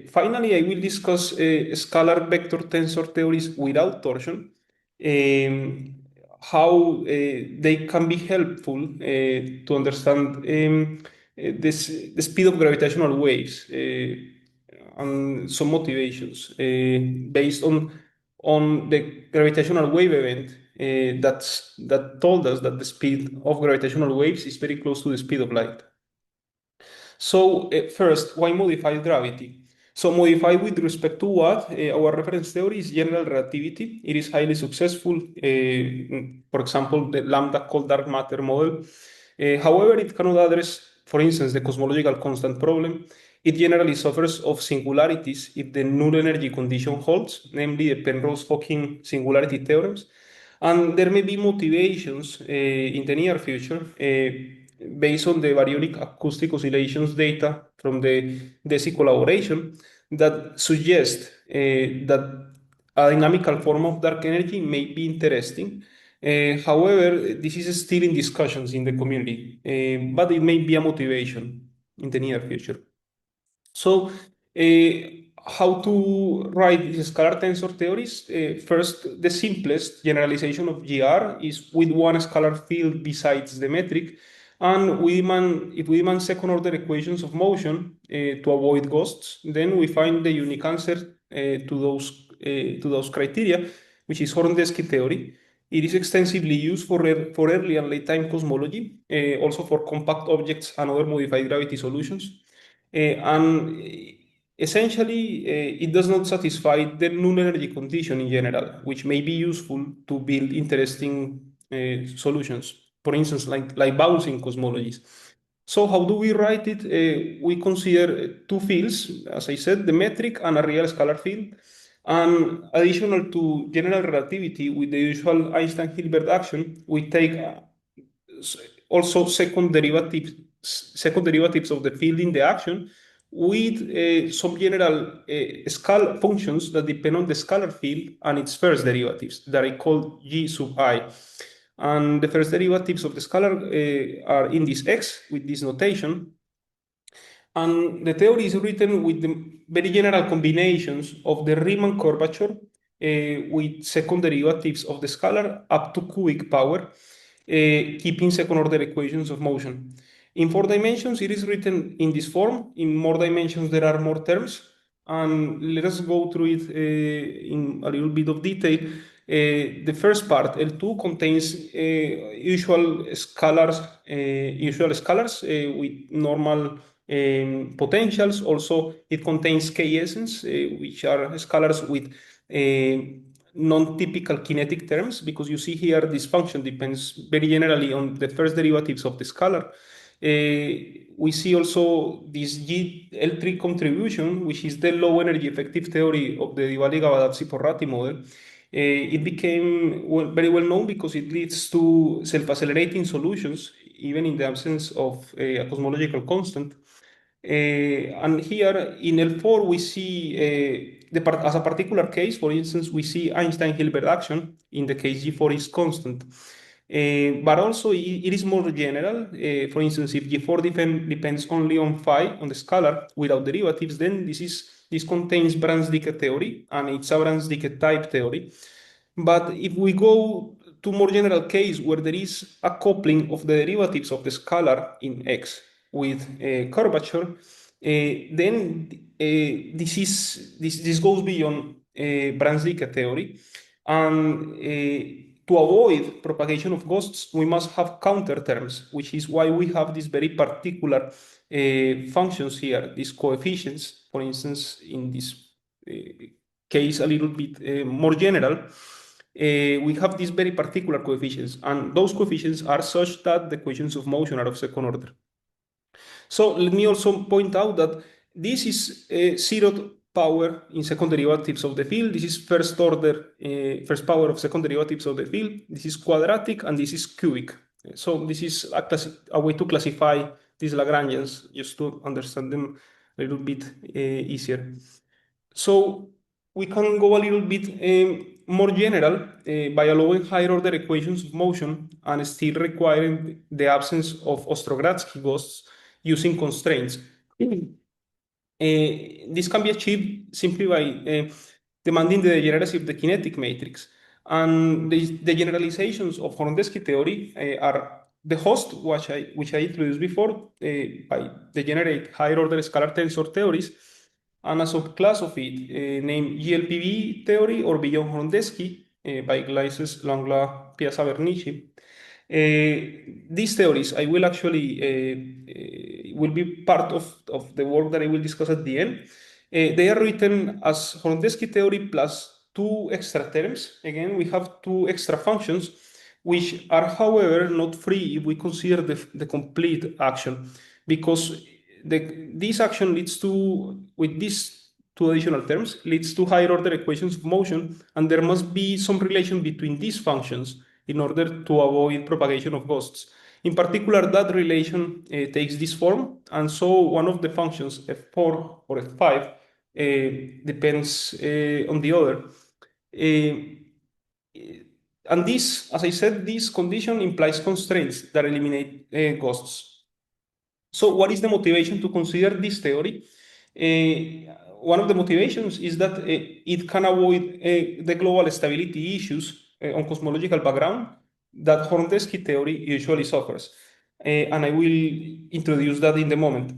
Finally, I will discuss scalar-vector-tensor theories without torsion, how they can be helpful to understand the speed of gravitational waves and some motivations based on the gravitational wave event that told us that the speed of gravitational waves is very close to the speed of light. So first, why modified gravity? So modified with respect to what? Our reference theory is general relativity. It is highly successful. For example, the lambda cold dark matter model. However, it cannot address, for instance, the cosmological constant problem. It generally suffers of singularities if the null energy condition holds, namely the Penrose-Hawking singularity theorems. And there may be motivations in the near future based on the baryonic acoustic oscillations data from the DESI collaboration that suggest that a dynamical form of dark energy may be interesting. However, this is still in discussions in the community, but it may be a motivation in the near future. So, how to write these scalar tensor theories? First, the simplest generalization of GR is with one scalar field besides the metric, and if we demand second order equations of motion to avoid ghosts, then we find the unique answer to those criteria, which is Horndeski theory. It is extensively used for early and late time cosmology, also for compact objects and other modified gravity solutions. And essentially, it does not satisfy the null energy condition in general, which may be useful to build interesting solutions, for instance, like bouncing cosmologies. So how do we write it? We consider two fields, as I said, the metric and a real scalar field. And additional to general relativity with the usual Einstein-Hilbert action, we take also second derivatives of the field in the action with some general scalar functions that depend on the scalar field and its first derivatives that I call G sub I. And the first derivatives of the scalar are in this X with this notation. And the theory is written with the very general combinations of the Riemann curvature with second derivatives of the scalar up to cubic power, keeping second order equations of motion. In 4 dimensions, it is written in this form. In more dimensions, there are more terms. And let us go through it in a little bit of detail. The first part, L2, contains usual scalars with normal potentials. Also, it contains k-essence, which are scalars with non-typical kinetic terms, because you see here this function depends very generally on the first derivatives of the scalar. We see also this GL3 contribution, which is the low energy effective theory of the Dybali-Gavadavsi-Porrati model. It became very well known because it leads to self-accelerating solutions, even in the absence of a cosmological constant. And here in L4, we see as a particular case, for instance, we see Einstein-Hilbert action in the case G4 is constant. But also it is more general. For instance, if G4 depends only on phi, on the scalar, without derivatives, then this contains Brans-Dicke theory, and it's a Brans-Dicke type theory. But if we go to more general case where there is a coupling of the derivatives of the scalar in X with curvature, then this goes beyond Brans-Dicke theory, and to avoid propagation of ghosts, we must have counter terms, which is why we have these very particular functions here, these coefficients. For instance, in this case, a little bit more general, we have these very particular coefficients, and those coefficients are such that the equations of motion are of second order. So let me also point out that this is zeroth power in second derivatives of the field. This is first order, first power of second derivatives of the field. This is quadratic, and this is cubic. So this is a way to classify these Lagrangians, just to understand them a little bit easier. So we can go a little bit more general by allowing higher order equations of motion and still requiring the absence of Ostrogradsky ghosts using constraints. This can be achieved simply by demanding the degeneracy of the kinetic matrix. And the generalizations of Horndeski theory are the host, which I introduced before, by degenerate higher order scalar tensor theories, and a subclass of it named GLPV theory or beyond Horndeski by Gleises, Langlois, Piazza Bernici. These theories, I will actually will be part of the work that I will discuss at the end. They are written as Horndeski theory plus two extra terms. Again, we have two extra functions, which are, however, not free if we consider the complete action, because this action leads to, with these two additional terms, leads to higher order equations of motion, and there must be some relation between these functions in order to avoid propagation of ghosts. In particular, that relation takes this form, and so one of the functions, f4 or f5, depends on the other. And this, as I said, this condition implies constraints that eliminate ghosts. So what is the motivation to consider this theory? One of the motivations is that it can avoid the global stability issues on cosmological background that Horndeski theory usually suffers. And I will introduce that in the moment.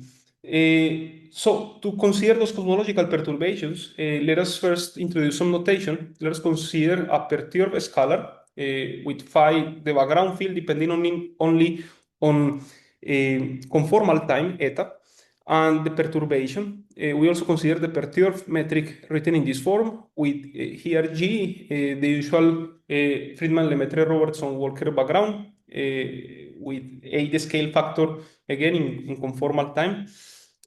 So to consider those cosmological perturbations, let us first introduce some notation. Let us consider a perturbed scalar with phi, the background field, depending only on conformal time, eta, and the perturbation. We also consider the perturbed metric written in this form with here G, the usual Friedman-Lemaitre-Robertson-Walker background, with A, the scale factor, again in conformal time.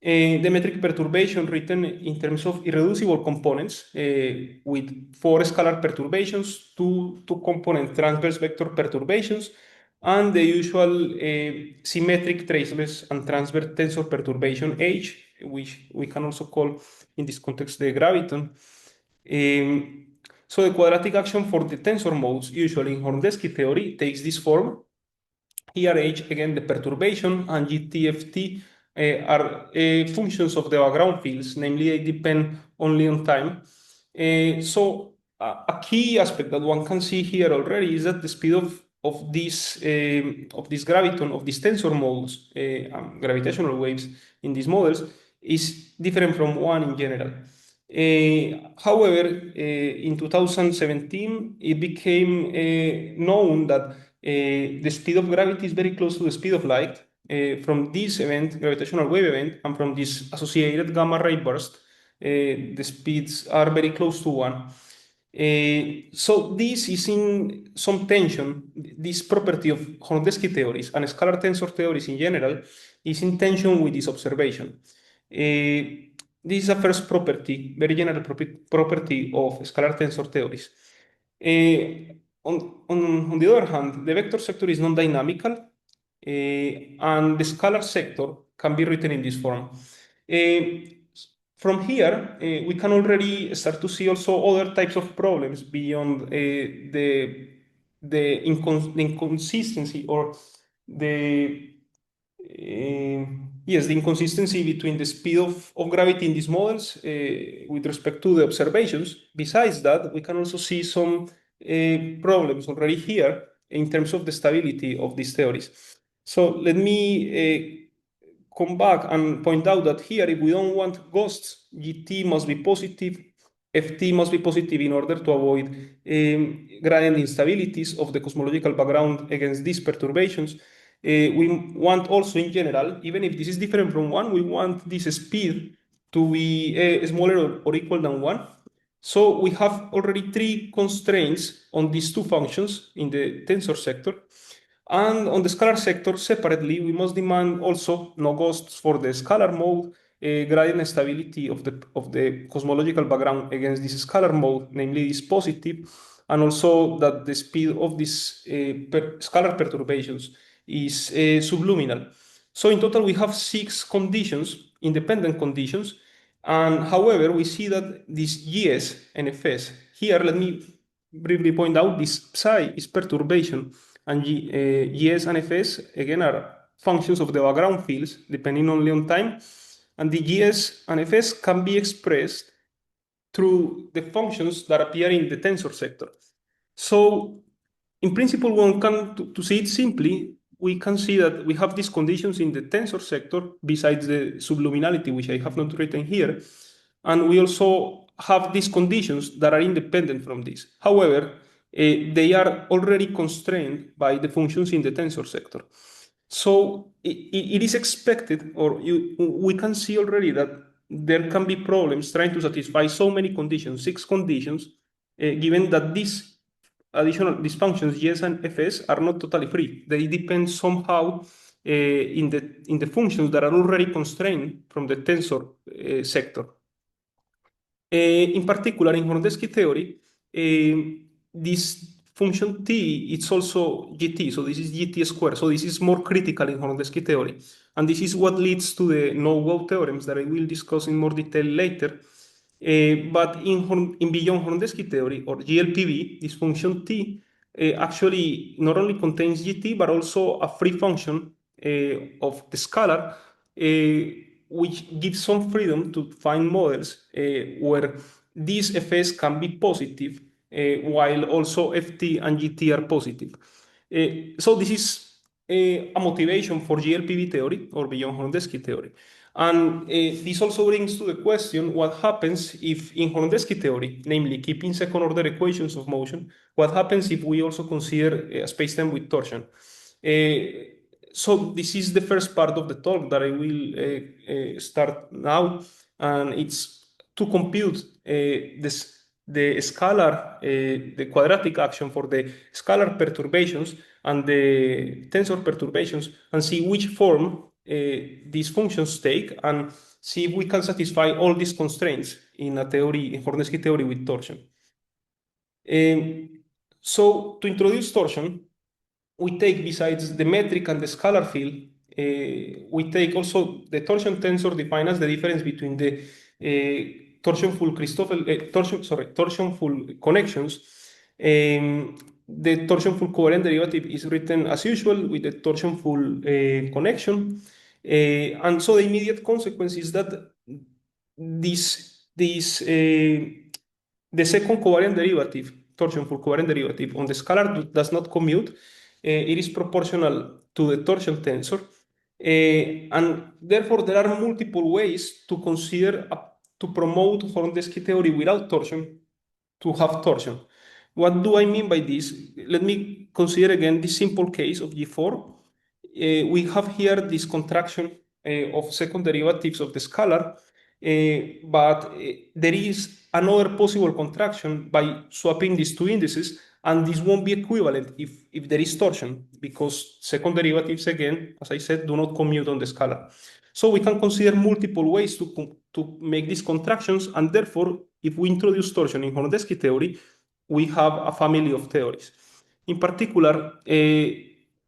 The metric perturbation written in terms of irreducible components with four scalar perturbations, two component transverse vector perturbations, and the usual symmetric traceless and transverse tensor perturbation H, which we can also call in this context the graviton. So the quadratic action for the tensor modes, usually in Horndeski theory, takes this form. Here H, again, the perturbation, and GTFT are functions of the background fields, namely they depend only on time. So a key aspect that one can see here already is that the speed of this graviton, of these tensor modes, gravitational waves in these models, is different from one in general. However, in 2017, it became known that the speed of gravity is very close to the speed of light from this event, gravitational wave event, and from this associated gamma ray burst, the speeds are very close to one. So this is in some tension. This property of Horndeski theories and scalar tensor theories in general is in tension with this observation. This is a first property, very general property of scalar tensor theories. On the other hand, the vector sector is non-dynamical, and the scalar sector can be written in this form. From here, we can already start to see also other types of problems beyond the inconsistency or the yes, the inconsistency between the speed of gravity in these models with respect to the observations. Besides that, we can also see some problems already here in terms of the stability of these theories. So let me come back and point out that here, if we don't want ghosts, GT must be positive, FT must be positive in order to avoid gradient instabilities of the cosmological background against these perturbations. We want also in general, even if this is different from one, we want this speed to be smaller or equal than one. So we have already three constraints on these two functions in the tensor sector. And on the scalar sector, separately, we must demand also no ghosts for the scalar mode, gradient stability of the cosmological background against this scalar mode, namely this positive, and also that the speed of these scalar perturbations is subluminal. So in total, we have 6 conditions, independent conditions, and however, we see that this GS and FS, here, let me briefly point out this psi is perturbation, and GS and FS, again, are functions of the background fields, depending only on time. and the GS and FS can be expressed through the functions that appear in the tensor sector. So in principle, one can, to see it simply, we can see that we have these conditions in the tensor sector besides the subluminality, which I have not written here. And we also have these conditions that are independent from this. However, they are already constrained by the functions in the tensor sector. So it is expected, or we can see already that there can be problems trying to satisfy so many conditions, 6 conditions, given that these functions, GS and FS, are not totally free. They depend somehow in the functions that are already constrained from the tensor sector. In particular, in Horndeski theory, this function t, it's also gt, so this is gt squared. So this is more critical in Horndeski theory. And this is what leads to the no-go theorems that I will discuss in more detail later. But in beyond Horndeski theory, or GLPV, this function t actually not only contains gt, but also a free function of the scalar, which gives some freedom to find models where these fs can be positive, while also ft and gt are positive. So this is a motivation for GLPV theory or beyond Horndeski theory. And this also brings to the question what happens if in Horndeski theory, namely keeping second order equations of motion, what happens if we also consider a spacetime with torsion? So this is the first part of the talk that I will start now, and it's to compute the scalar, the quadratic action for the scalar perturbations and the tensor perturbations, and see which form these functions take, and see if we can satisfy all these constraints in a theory, in Horndeski theory with torsion. So to introduce torsion, we take, besides the metric and the scalar field, we take also the torsion tensor defined as the difference between the torsion full connections. The torsion full covariant derivative is written as usual with the torsion full connection. And so the immediate consequence is that the second covariant derivative, torsion full covariant derivative on the scalar does not commute. It is proportional to the torsion tensor. And therefore, there are multiple ways to consider, to promote Horndeski theory without torsion, to have torsion. What do I mean by this? Let me consider again this simple case of G4. We have here this contraction of second derivatives of the scalar, but there is another possible contraction by swapping these two indices, and this won't be equivalent if there is torsion, because second derivatives, again, as I said, do not commute on the scalar. So we can consider multiple ways to make these contractions, and therefore, if we introduce torsion in Horndeski theory, we have a family of theories. In particular,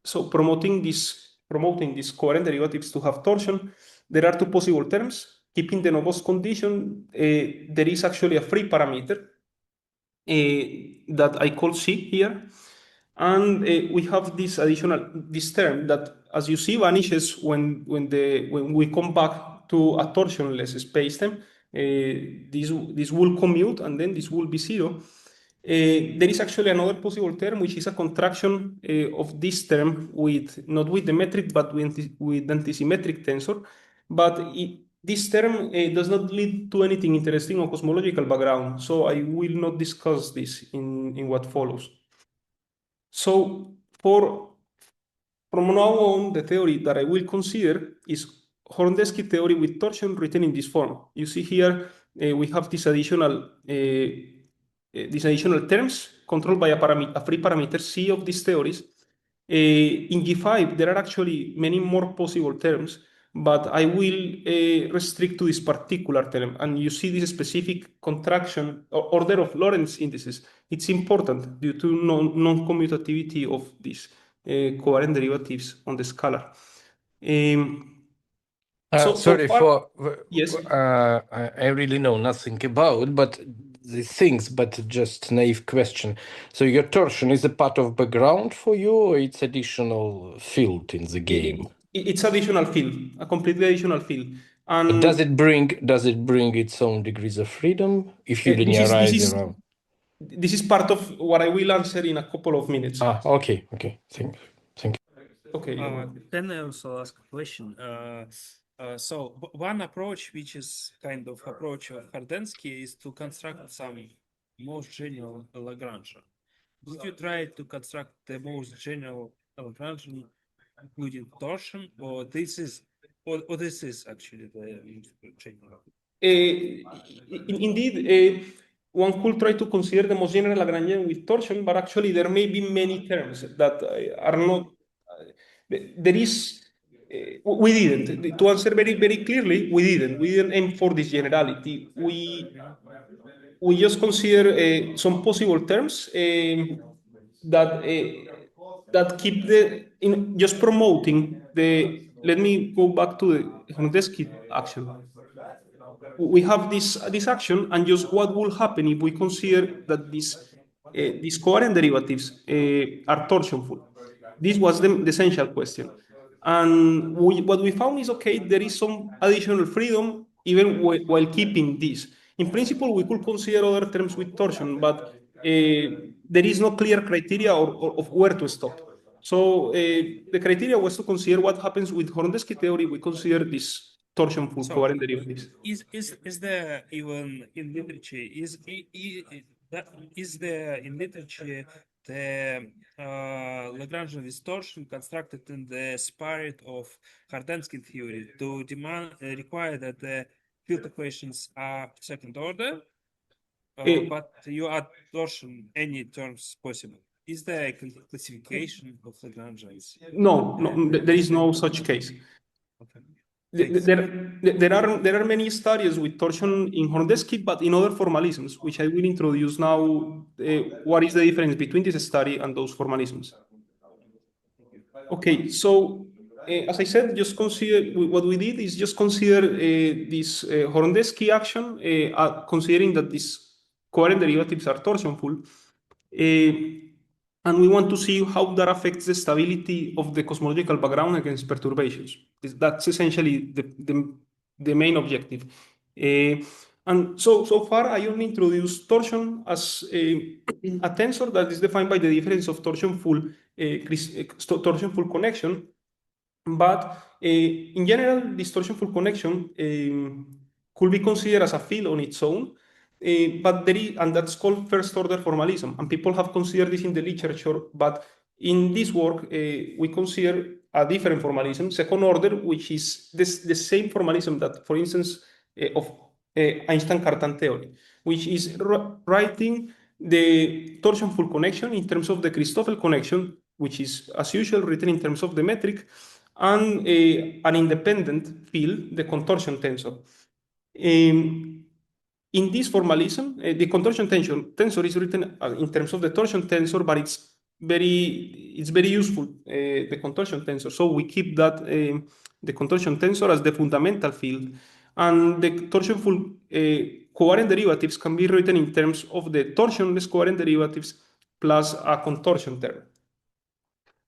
so promoting these covariant derivatives to have torsion, there are two possible terms. Keeping the no-boss condition, there is actually a free parameter that I call C here. And we have this term that, as you see, vanishes when we come back to a torsionless spacetime. This will commute, and then this will be zero. There is actually another possible term, which is a contraction of this term not with the metric, but with antisymmetric tensor. But this term does not lead to anything interesting on cosmological background, so I will not discuss this in what follows. So from now on, the theory that I will consider is Horndeski theory with torsion written in this form. You see here we have these additional terms controlled by a free parameter C of these theories. In G5, there are actually many more possible terms, but I will restrict to this particular term. And you see this specific contraction or order of Lorentz indices. It's important due to non-commutativity of these covariant derivatives on the scalar. Sorry so yes. I really know nothing about, but these things, but just naive question. So your torsion is a part of background for you, or it's additional field in the game? It's additional field, a completely additional field. But And does it bring its own degrees of freedom if you this is this linearize is around? this is part of what I will answer in a couple of minutes. Okay. Thank you. Okay. Can I also ask a question? So one approach, which is kind of approach of Horndeski, is to construct some most general Lagrangian. Did you try to construct the most general Lagrangian, including torsion, or this is actually the most general? Indeed, one could try to consider the most general Lagrangian with torsion, but actually there may be many terms that are not. There is. We didn't. To answer very clearly, we didn't. We didn't aim for this generality. We just consider some possible terms that keep just promoting the. Let me go back to the Horndeski action. We have this action, and just what will happen if we consider that these covariant derivatives are torsionful. This was the essential question. And what we found is, okay, there is some additional freedom even while keeping this. In principle, we could consider other terms with torsion, but there is no clear criteria of where to stop. So the criteria was to consider what happens with Horndeski theory. We consider this torsionful covariant derivatives. Is there even in literature is there in literature the Lagrangian distortion constructed in the spirit of Horndeski theory to require that the field equations are second order, but you add torsion any terms possible? Is there a classification of Lagrangians? No, there is no such case. Okay. There are many studies with torsion in Horndeski, but in other formalisms, which I will introduce now. What is the difference between this study and those formalisms? Okay, so as I said, just consider what we did is just consider this Horndeski action, considering that these covariant derivatives are torsionful. And we want to see how that affects the stability of the cosmological background against perturbations. That's essentially the main objective. And so far, I only introduced torsion as a tensor that is defined by the difference of torsionful connection. But in general, this torsionful connection could be considered as a field on its own. But and that's called first order formalism, and people have considered this in the literature. But in this work, we consider a different formalism, second order, which is the same formalism that, for instance, of Einstein-Cartan theory, which is writing the torsionful connection in terms of the Christoffel connection, which is, as usual, written in terms of the metric, and an independent field, the contortion tensor. In this formalism, the contortion tensor is written in terms of the torsion tensor, but it's very useful, the contortion tensor. So we keep that the contortion tensor as the fundamental field, and the torsionful covariant derivatives can be written in terms of the torsionless covariant derivatives plus a contortion term.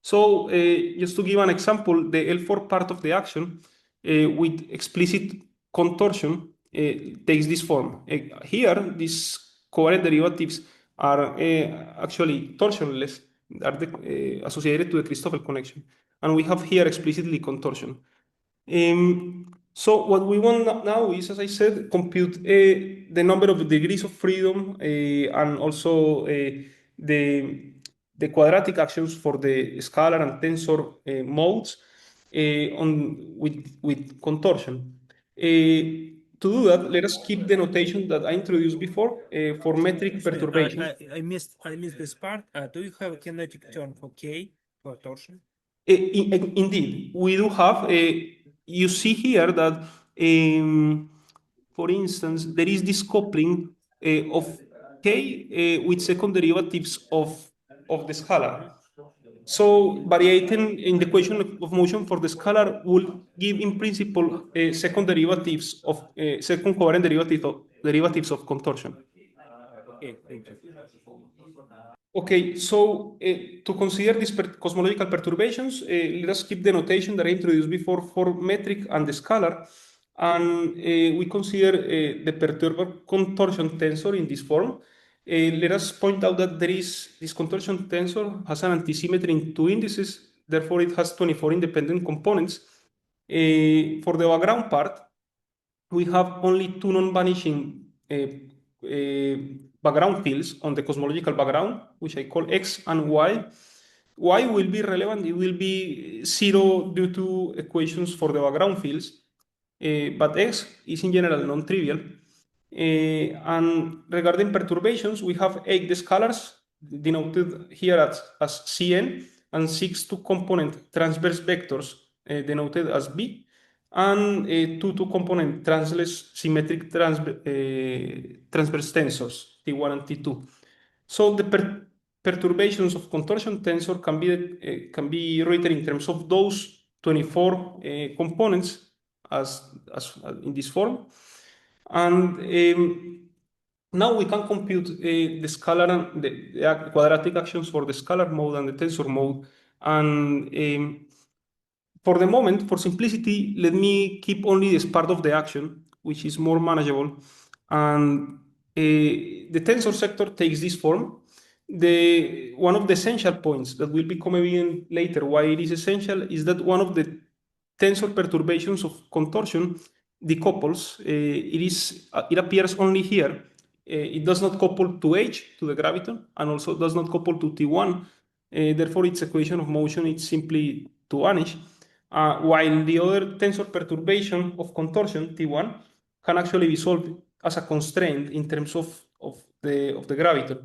So just to give an example, the L4 part of the action with explicit contortion takes this form. Here, these covariant derivatives are actually torsionless, are associated to the Christoffel connection. And we have here explicitly contortion. So what we want now is, as I said, compute the number of degrees of freedom and also the quadratic actions for the scalar and tensor modes with contortion. To do that, let us keep the notation that I introduced before for metric perturbation. I missed this part. Do you have a kinetic term for K for torsion? Indeed, we do have. You see here that, for instance, there is this coupling of K with second derivatives of the scalar. So variating in the equation of motion for the scalar will give, in principle, second derivatives of second covariant derivatives of contortion. Okay, thank you. Okay, so to consider these cosmological perturbations, let us keep the notation that I introduced before for metric and the scalar. and we consider the perturber contortion tensor in this form. Let us point out that this contortion tensor has an antisymmetry in two indices, therefore it has 24 independent components. For the background part, we have only two non-vanishing background fields on the cosmological background, which I call X and Y. Y will be relevant, it will be zero due to equations for the background fields, but X is in general non-trivial. And regarding perturbations, we have 8 scalars denoted here as Cn and 6 two-component transverse vectors denoted as B, and two two-component transless symmetric transverse tensors, T1 and T2. So the perturbations of contortion tensor can be written in terms of those 24 components as in this form. And now we can compute the scalar and the quadratic actions for the scalar mode and the tensor mode. And for the moment, for simplicity, let me keep only this part of the action, which is more manageable. And the tensor sector takes this form. One of the essential points that will become evident later why it is essential is that one of the tensor perturbations of contortion decouples. It appears only here. It does not couple to H, to the graviton, and also does not couple to T1. Therefore, its equation of motion is simply to vanish. While the other tensor perturbation of contortion, T1, can actually be solved as a constraint in terms of the graviton.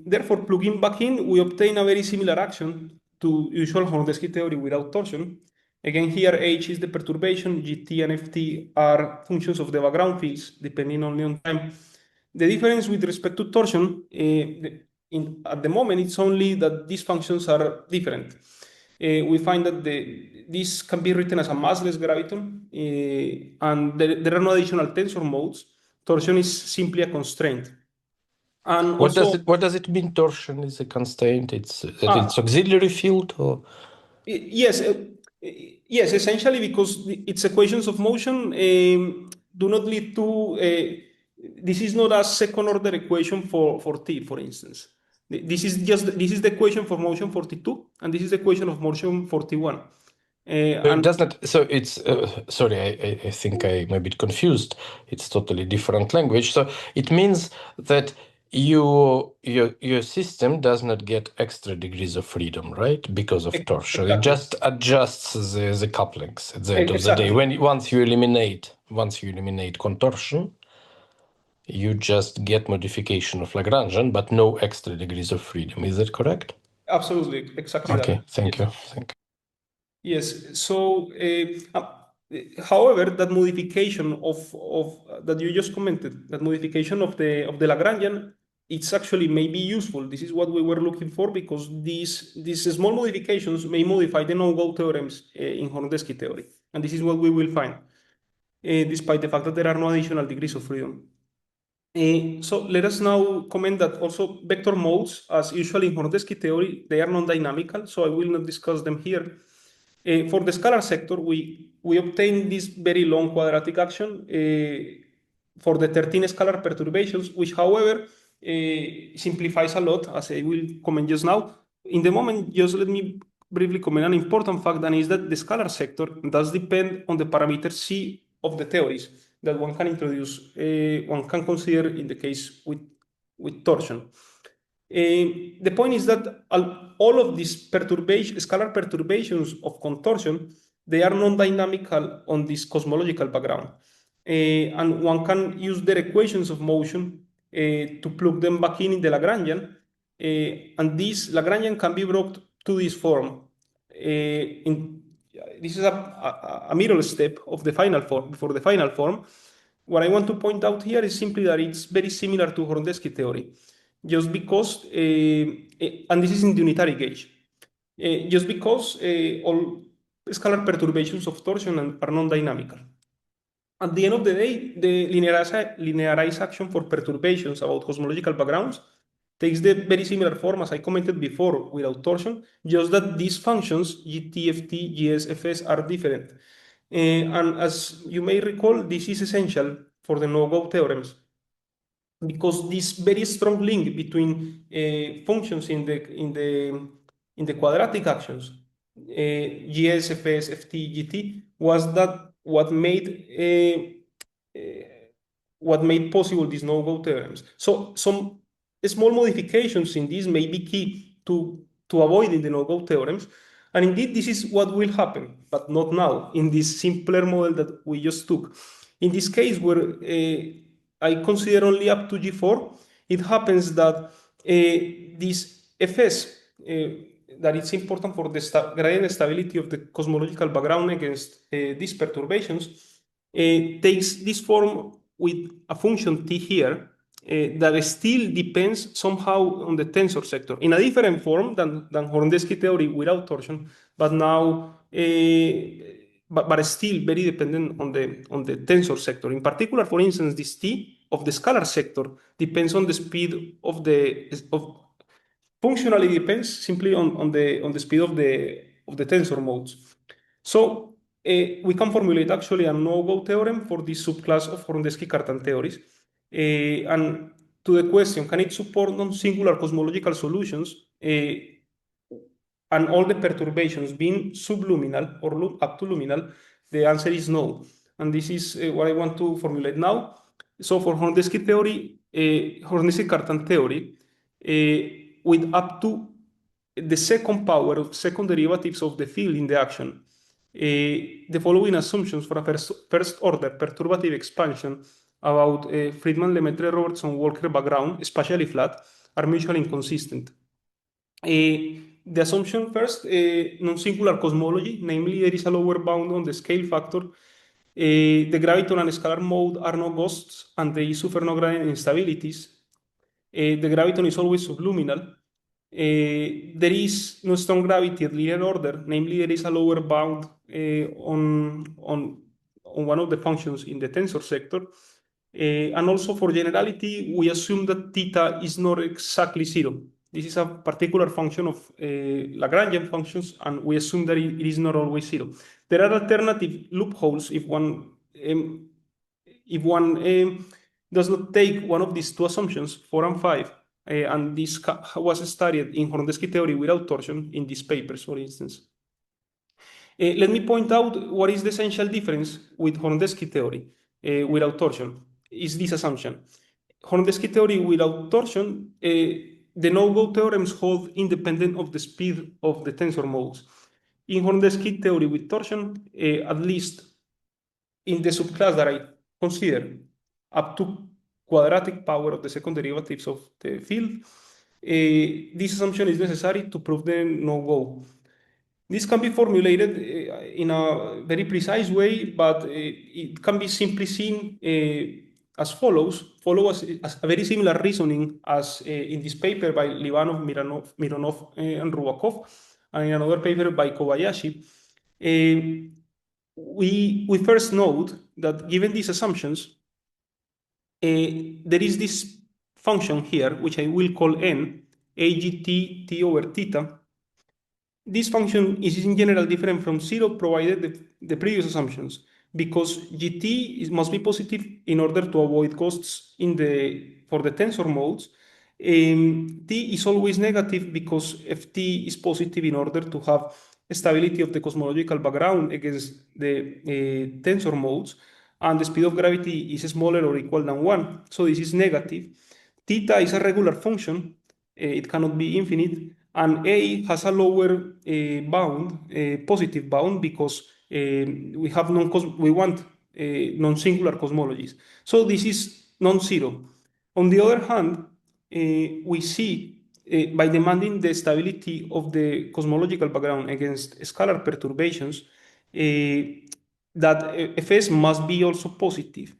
Therefore, plugging back in, we obtain a very similar action to usual Horndeski theory without torsion. Again, here H is the perturbation, GT and FT are functions of the background fields, depending only on time. The difference with respect to torsion, at the moment, it's only that these functions are different. We find that this can be written as a massless graviton, and there are no additional tensor modes. Torsion is simply a constraint. And also, what does it mean? Torsion is a constraint. It's auxiliary field, or yes, yes, essentially because its equations of motion do not lead to. This is not a second order equation for T, for instance. This is the equation for motion for T2, and this is the equation of motion for T1. it does not. So it's sorry, I think I'm a bit confused. It's totally different language. So it means that your system does not get extra degrees of freedom, right? Because of torsion. It Exactly. just adjusts the couplings at the end of the Exactly. day. Once you eliminate contortion, you just get modification of Lagrangian, but no extra degrees of freedom. Is that correct? Absolutely, exactly Okay, that. thank Yes. you. Thank you. Yes. So, however, that modification of that you just commented, that modification of the Lagrangian, it's actually may be useful. This is what we were looking for, because these small modifications may modify the no-go theorems in Horndeski theory, and this is what we will find, despite the fact that there are no additional degrees of freedom. So let us now comment that also vector modes, as usual in Horndeski theory, they are non-dynamical, so I will not discuss them here. For the scalar sector, we obtain this very long quadratic action for the 13 scalar perturbations, which, however, simplifies a lot, as I will comment just now. In the moment, just let me briefly comment an important fact, and is that the scalar sector does depend on the parameter C of the theories that one can introduce, one can consider in the case with torsion. The point is that all of these scalar perturbations of contortion, they are non-dynamical on this cosmological background. And one can use their equations of motion to plug them back in the Lagrangian. And this Lagrangian can be brought to this form. This is a middle step of the final form, before the final form. What I want to point out here is simply that it's very similar to Horndeski theory, just because, and this is in the unitary gauge, just because all scalar perturbations of torsion are non-dynamical. At the end of the day, the linearized action for perturbations about cosmological backgrounds takes the very similar form as I commented before without torsion, just that these functions, GT, FT, GS, FS, are different. And as you may recall, this is essential for the no-go theorems, because this very strong link between functions in the quadratic actions, GS, FS, FT, GT, was that what made possible these no-go theorems. So some small modifications in this may be key to avoiding the no-go theorems. And indeed, this is what will happen, but not now, in this simpler model that we just took. In this case, where I consider only up to G4, it happens that this Fs, that it's important for the gradient stability of the cosmological background against these perturbations, takes this form with a function t here that still depends somehow on the tensor sector in a different form than Horndeski theory without torsion, but now but still very dependent on the tensor sector. In particular, for instance, this t of the scalar sector depends on the speed of functionally depends simply on the speed of the tensor modes. So we can formulate actually a no-go theorem for this subclass of Horndeski-Cartan theories. And to the question, can it support non-singular cosmological solutions and all the perturbations being subluminal or up to luminal? The answer is no. And this is what I want to formulate now. So for Horndeski theory, Horndeski-Cartan theory, with up to the second power of second derivatives of the field in the action, the following assumptions for a first order perturbative expansion about Friedman, Lemaitre, Robertson, Walker background, spatially flat, are mutually inconsistent. The assumption first, non-singular cosmology, namely there is a lower bound on the scale factor. The graviton and scalar mode are no ghosts and they suffer no gradient instabilities. The graviton is always subluminal. There is no strong gravity at linear order, namely there is a lower bound on one of the functions in the tensor sector. And also for generality, we assume that theta is not exactly zero. This is a particular function of Lagrangian functions, and we assume that it is not always zero. There are alternative loopholes if one does not take one of these two assumptions, 4 and 5, and this was studied in Horndeski theory without torsion in these papers, for instance. Let me point out what is the essential difference with Horndeski theory without torsion, is this assumption. Horndeski theory without torsion, the no-go theorems hold independent of the speed of the tensor modes. In Horndeski theory with torsion, at least in the subclass that I consider up to quadratic power of the second derivatives of the field, this assumption is necessary to prove the no-go. This can be formulated in a very precise way, but it can be simply seen as follows, as a very similar reasoning as in this paper by Livanov, Mironov, and Rubakov, and in another paper by Kobayashi. We first note that given these assumptions, there is this function here, which I will call n, agt t over theta. This function is in general different from zero provided the previous assumptions, because gt must be positive in order to avoid costs for the tensor modes. T is always negative because ft is positive in order to have stability of the cosmological background against the tensor modes, and the speed of gravity is smaller or equal than 1. So this is negative. Theta is a regular function. It cannot be infinite. And A has a lower bound, positive bound, because we want non-singular cosmologies. So this is non-zero. On the other hand, we see by demanding the stability of the cosmological background against scalar perturbations that Fs must be also positive.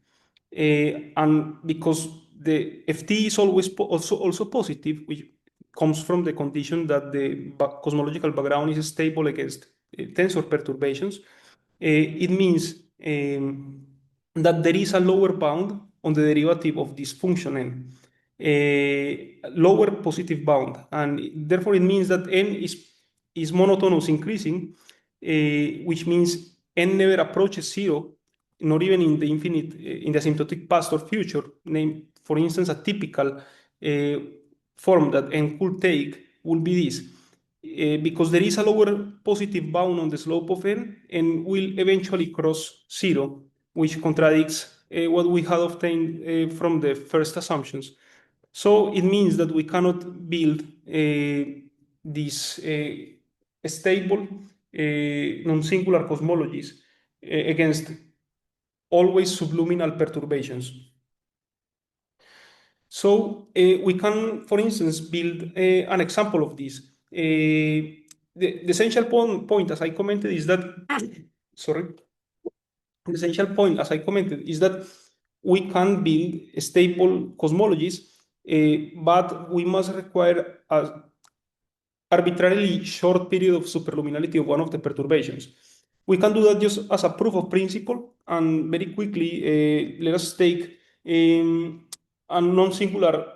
And because the Ft is always also positive, which comes from the condition that the cosmological background is stable against tensor perturbations, it means that there is a lower bound on the derivative of this function n, lower positive bound, and therefore it means that n is monotonous increasing, which means n never approaches zero, not even in the infinite, in the asymptotic past or future. For instance, a typical form that n could take will be this. Because there is a lower positive bound on the slope of n and will eventually cross zero, which contradicts what we had obtained from the first assumptions. So it means that we cannot build these stable non-singular cosmologies against always subluminal perturbations. So we can, for instance, build an example of this. The essential point, as I commented, is that, sorry, the essential point, as I commented, is that we can build stable cosmologies, but we must require a arbitrarily short period of superluminality of one of the perturbations. We can do that just as a proof of principle, and very quickly, let us take a non-singular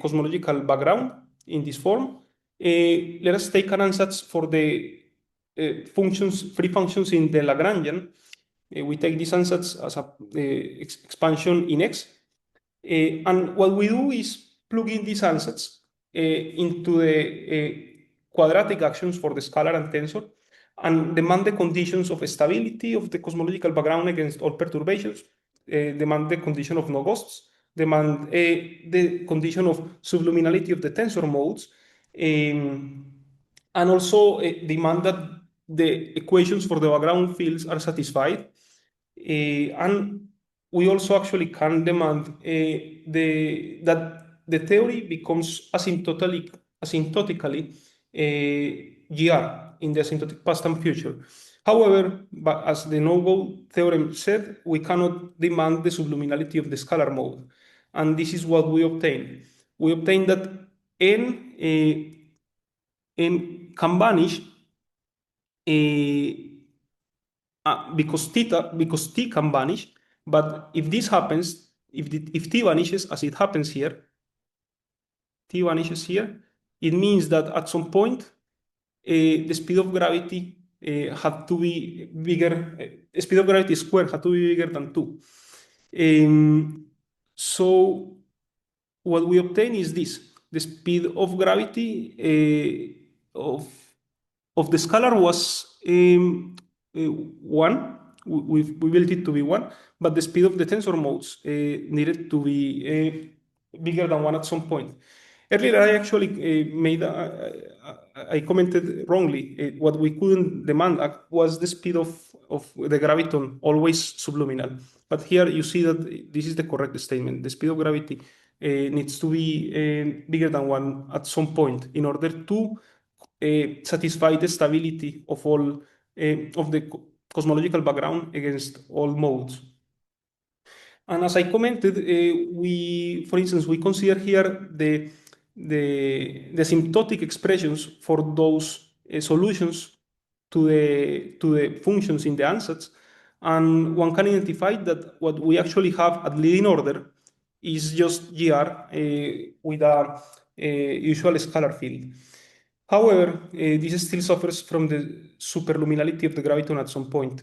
cosmological background in this form. Let us take an ansatz for the free functions in the Lagrangian. We take this ansatz as a expansion in X. And what we do is plug in these ansatz into the quadratic actions for the scalar and tensor, and demand the conditions of stability of the cosmological background against all perturbations, demand the condition of no ghosts, demand the condition of subluminality of the tensor modes, and also demand that the equations for the background fields are satisfied. And we also actually can demand that the theory becomes asymptotically GR in the asymptotic past and future. However, but as the no-go theorem said, we cannot demand the subluminality of the scalar mode. And this is what we obtain. We obtain that n can vanish because t can vanish. But if this happens, if t vanishes, as it happens here, t vanishes here, it means that at some point, the speed of gravity had to be bigger, speed of gravity squared had to be bigger than 2. So what we obtain is this. The speed of gravity of the scalar was 1. We built it to be 1, but the speed of the tensor modes needed to be bigger than 1 at some point. Earlier, I actually I commented wrongly. What we couldn't demand was the speed of the graviton, always subluminal. But here you see that this is the correct statement. The speed of gravity needs to be bigger than 1 at some point in order to satisfy the stability of all of the cosmological background against all modes. And as I commented, for instance, we consider here the asymptotic expressions for those solutions to the functions in the ansatz, and one can identify that what we actually have at leading order is just GR with a usual scalar field. However, this still suffers from the superluminality of the graviton at some point.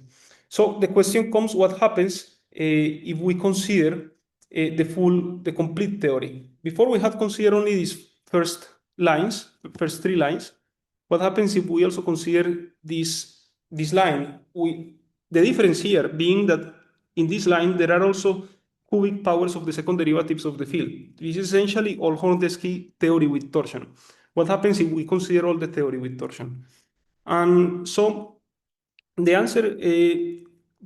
So the question comes, what happens if we consider the complete theory? Before we had considered only these first 3 lines. What happens if we also consider this line? The difference here being that in this line there are also cubic powers of the second derivatives of the field. This is essentially all Horndeski theory with torsion. What happens if we consider all the theory with torsion? And so the answer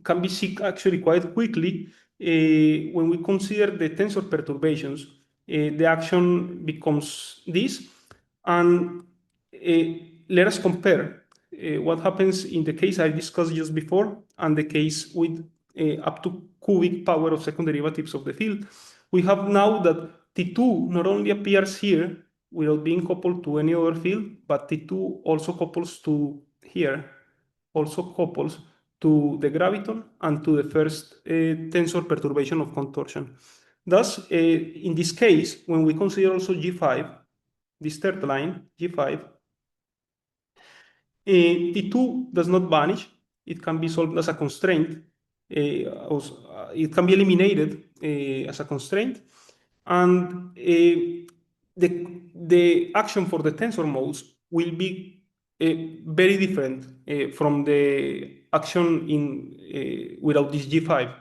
can be seen actually quite quickly when we consider the tensor perturbations. The action becomes this, and let us compare what happens in the case I discussed just before and the case with up to cubic power of second derivatives of the field. We have now that T2 not only appears here without being coupled to any other field, but T2 also couples to here, also couples to the graviton and to the first tensor perturbation of contortion. Thus, in this case, when we consider also G5, this third line, G5, T2 does not vanish. it can be solved as a constraint. It can be eliminated as a constraint. And the action for the tensor modes will be very different from the action without this G5.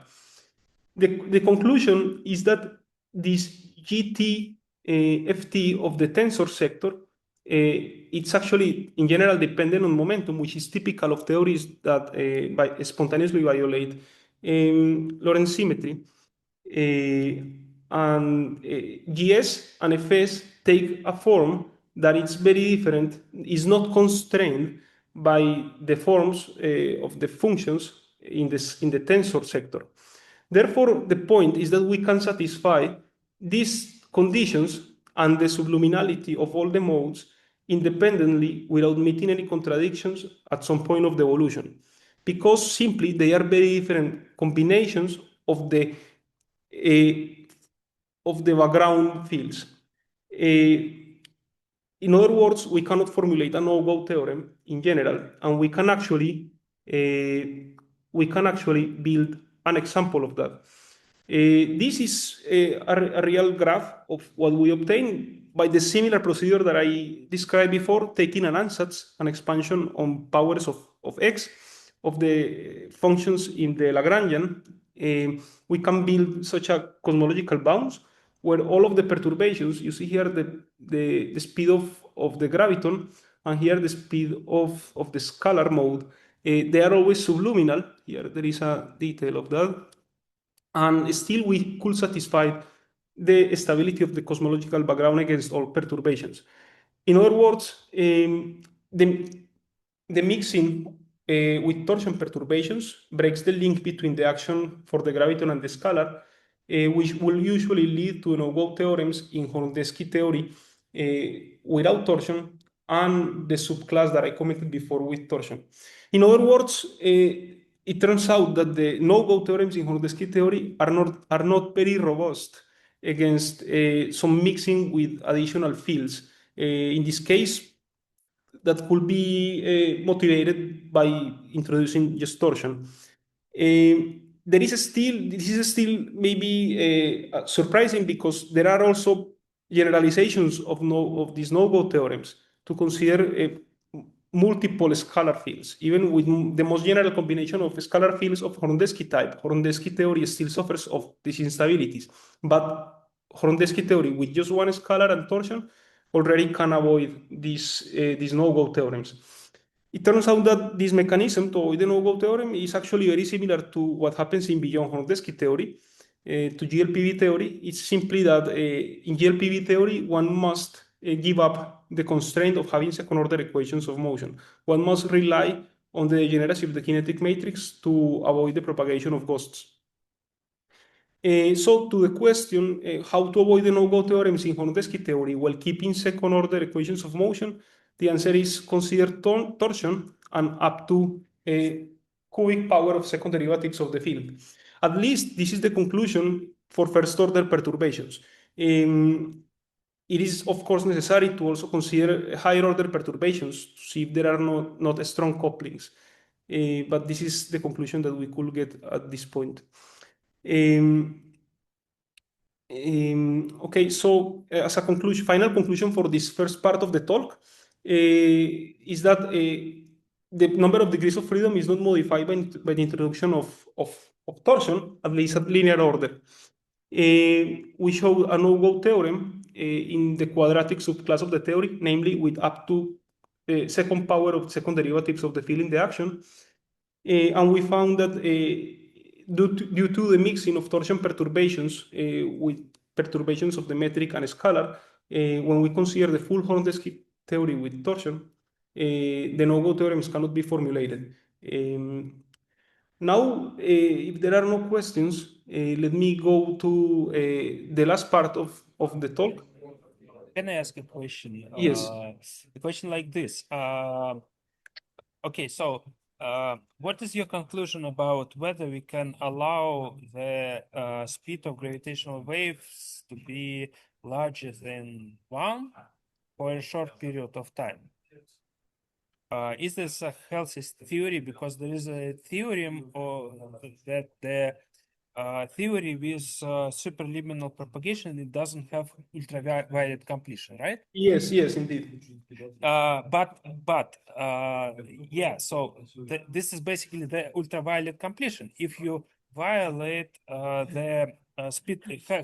The conclusion is that this GT FT of the tensor sector, it's actually in general dependent on momentum, which is typical of theories that spontaneously violate Lorentz symmetry. And GS and FS take a form that is very different, is not constrained by the forms of the functions in the tensor sector. Therefore, the point is that we can satisfy these conditions and the subluminality of all the modes independently without meeting any contradictions at some point of the evolution, because simply they are very different combinations of the background fields. In other words, we cannot formulate a no-go theorem in general, and we can actually build an example of that. This is a real graph of what we obtain by the similar procedure that I described before, taking an ansatz, an expansion on powers of x of the functions in the Lagrangian. We can build such a cosmological bounds where all of the perturbations, you see here the speed of the graviton, and here the speed of the scalar mode, they are always subluminal. Here there is a detail of that. And still we could satisfy the stability of the cosmological background against all perturbations. In other words, the mixing with torsion perturbations breaks the link between the action for the graviton and the scalar, which will usually lead to no-go theorems in Horndeski theory without torsion, and the subclass that I commented before with torsion. In other words, it turns out that the no-go theorems in Horndeski theory are not very robust against some mixing with additional fields. In this case, that could be motivated by introducing just torsion. This is still maybe surprising, because there are also generalizations of these no-go theorems to consider multiple scalar fields. Even with the most general combination of scalar fields of Horndeski type, Horndeski theory still suffers of these instabilities. But Horndeski theory with just one scalar and torsion already can avoid these no-go theorems. It turns out that this mechanism to avoid the no-go theorem is actually very similar to what happens in beyond Horndeski theory, to GLPV theory. It's simply that in GLPV theory, one must give up the constraint of having second-order equations of motion. One must rely on the degeneracy of the kinetic matrix to avoid the propagation of ghosts. So to the question, how to avoid the no-go theorems in Horndeski theory while keeping second-order equations of motion, the answer is consider torsion and up to a cubic power of second derivatives of the field. At least this is the conclusion for first-order perturbations. It is, of course, necessary to also consider higher-order perturbations to see if there are not strong couplings. But this is the conclusion that we could get at this point. Okay, so as a final conclusion for this first part of the talk is that the number of degrees of freedom is not modified by the introduction of torsion, at least at linear order. We show a no-go theorem in the quadratic subclass of the theory, namely with up to second power of second derivatives of the field in the action. And we found that due to the mixing of torsion perturbations with perturbations of the metric and scalar, when we consider the full Horndeski theory with torsion, the no-go theorems cannot be formulated. Now, if there are no questions, let me go to the last part of the talk. Can I ask a question? Yes. A question like this. Okay, so what is your conclusion about whether we can allow the speed of gravitational waves to be larger than 1 for a short period of time? is this a healthy theory? Because there is a theorem that the theory with superliminal propagation, it doesn't have ultraviolet completion, right? Yes, yes, indeed. Yeah, so this is basically the ultraviolet completion. If you violate the speed,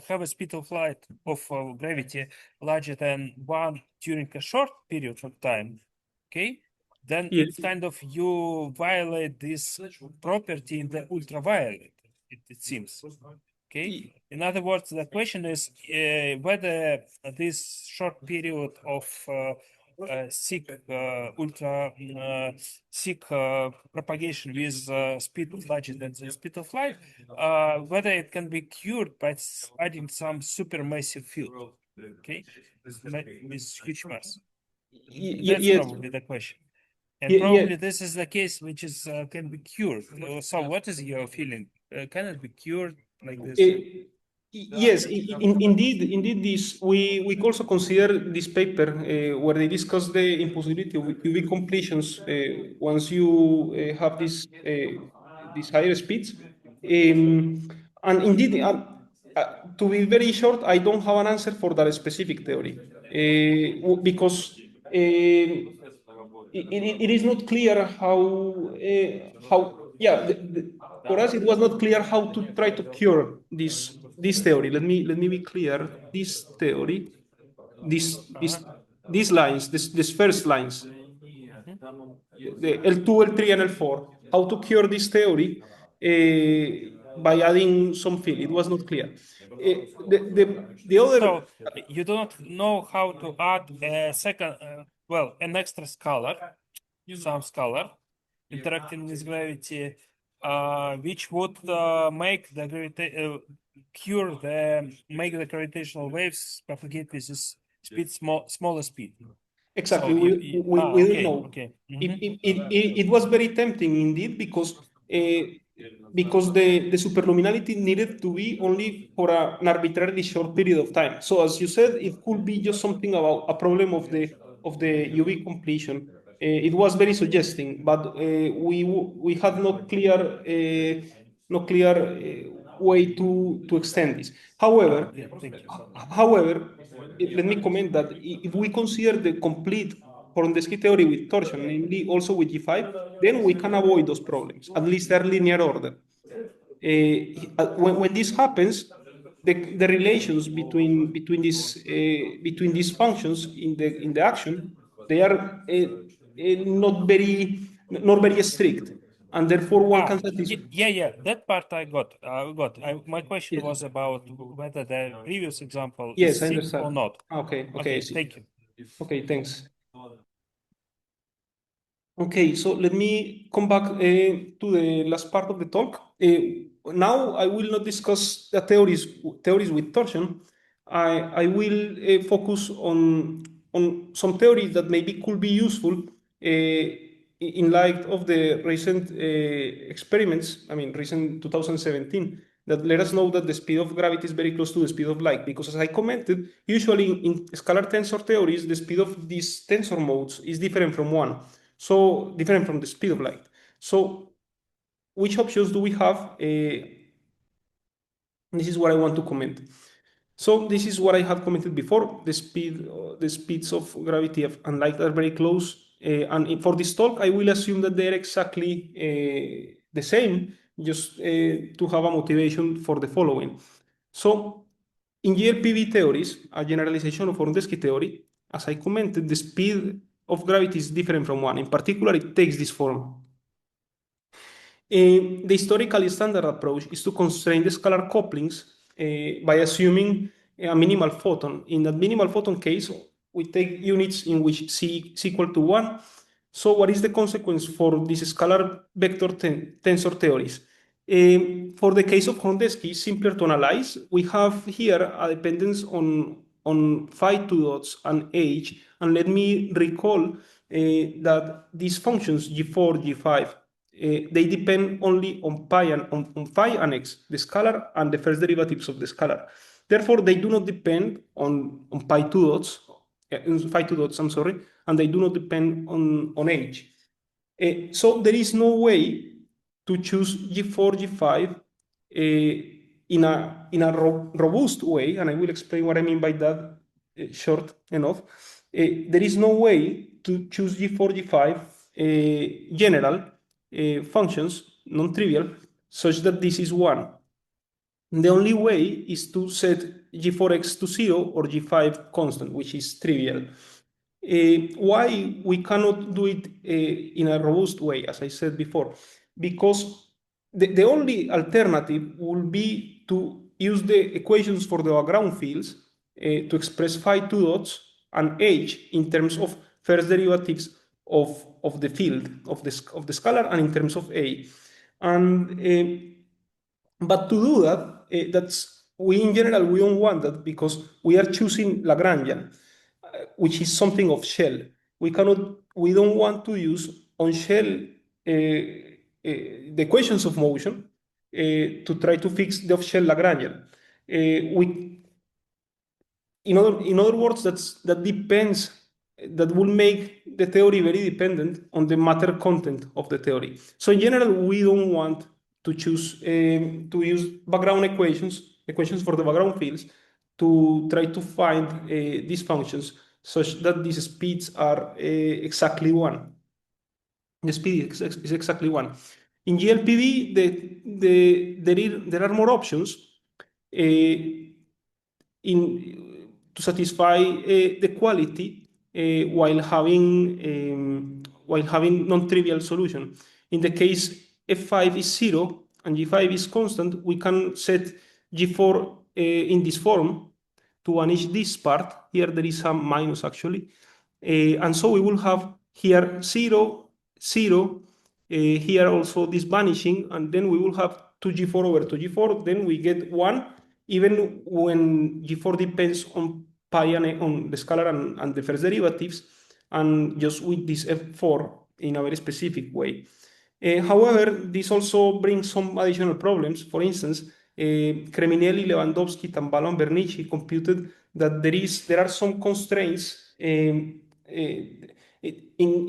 have a speed of light of gravity larger than 1 during a short period of time, okay, then Yes. it's kind of you violate this property in the ultraviolet, it seems. Okay. In other words, the question is whether this short period of sick sick propagation with speed larger than the speed of light, whether it can be cured by adding some supermassive field. Okay, with huge mass. That's Yes. probably the question. And probably Yeah. this is the case which is can be cured. So what is your feeling? Can it be cured like this? Yes, indeed. This we also consider this paper where they discuss the impossibility of QV completions once you have these higher speeds. And indeed, to be very short, I don't have an answer for that specific theory because it is not clear how yeah for us it was not clear how to try to cure this theory. Let me be clear. This theory, these lines, this first lines, the L2, L3, and L4, how to cure this theory by adding some field. It was not clear. The other. So you do not know how to add a second, an extra scalar, some scalar interacting with gravity, which would make the make the gravitational waves propagate with this speed, smaller speed. Exactly. So We don't know. Okay. It was very tempting indeed because the superluminality needed to be only for an arbitrarily short period of time. So as you said, it could be just something about a problem of the UV completion. It was very suggesting, but we had no clear way to extend this. However, let me comment that if we consider the complete Horndeski theory with torsion, namely also with G5, then we can avoid those problems. At least they're linear order. When this happens, the relations between these functions in the action, they are not very strict, and therefore one can satisfy. Yeah, that part I got. My question Yes. was about whether the previous example Yes, is I sick understand. or not. Okay, Okay, I see. thank you. Okay, thanks. Okay, so let me come back to the last part of the talk. Now I will not discuss the theories with torsion. I will focus on some theories that maybe could be useful in light of the recent experiments. I mean, recent 2017 that let us know that the speed of gravity is very close to the speed of light. Because as I commented, usually in scalar tensor theories, the speed of these tensor modes is different from one. So different from the speed of light. So which options do we have? This is what I want to comment. So this is what I have commented before. The speeds of gravity and light are very close. And for this talk, I will assume that they're exactly the same, just to have a motivation for the following. So in GLPV theories, a generalization of Horndeski theory, as I commented, the speed of gravity is different from one. In particular, it takes this form. The historically standard approach is to constrain the scalar couplings by assuming a minimal photon. In that minimal photon case, we take units in which C is equal to 1. So what is the consequence for these Scalar-Vector-Tensor theories? For the case of Horndeski, simpler to analyze. We have here a dependence on phi 2 dots and h. And let me recall that these functions, G4, G5, they depend only on phi and x, the scalar and the first derivatives of the scalar. Therefore, they do not depend on phi 2 dots, I'm sorry, and they do not depend on h. So there is no way to choose G4, G5 in a robust way, and I will explain what I mean by that short enough. There is no way to choose G4, G5 general functions, non-trivial, such that this is 1. The only way is to set G4x to 0 or G5 constant, which is trivial. Why we cannot do it in a robust way, as I said before? Because the only alternative will be to use the equations for the background fields to express phi 2 dots and h in terms of first derivatives of the field, of the scalar, and in terms of a. And but to do that, we in general we don't want that because we are choosing Lagrangian, which is something of shell. We don't want to use on shell the equations of motion to try to fix the off-shell Lagrangian. In other words, that depends. That will make the theory very dependent on the matter content of the theory. So in general, we don't want to choose to use background equations for the background fields to try to find these functions such that these speeds are exactly 1. The speed is exactly 1. In GLPV, there are more options to satisfy the quality while having non-trivial solution. In the case f5 is 0 and g5 is constant, we can set g4 in this form to vanish this part. Here there is some minus actually. And so we will have here 0, 0, here also this vanishing, and then we will have 2g4 over 2g4, then we get 1, even when g4 depends on pi and on the scalar and the first derivatives, and just with this f4 in a very specific way. However, this also brings some additional problems. For instance, Creminelli, Lewandowski, Tambalo, and Bernici computed that there are some constraints. In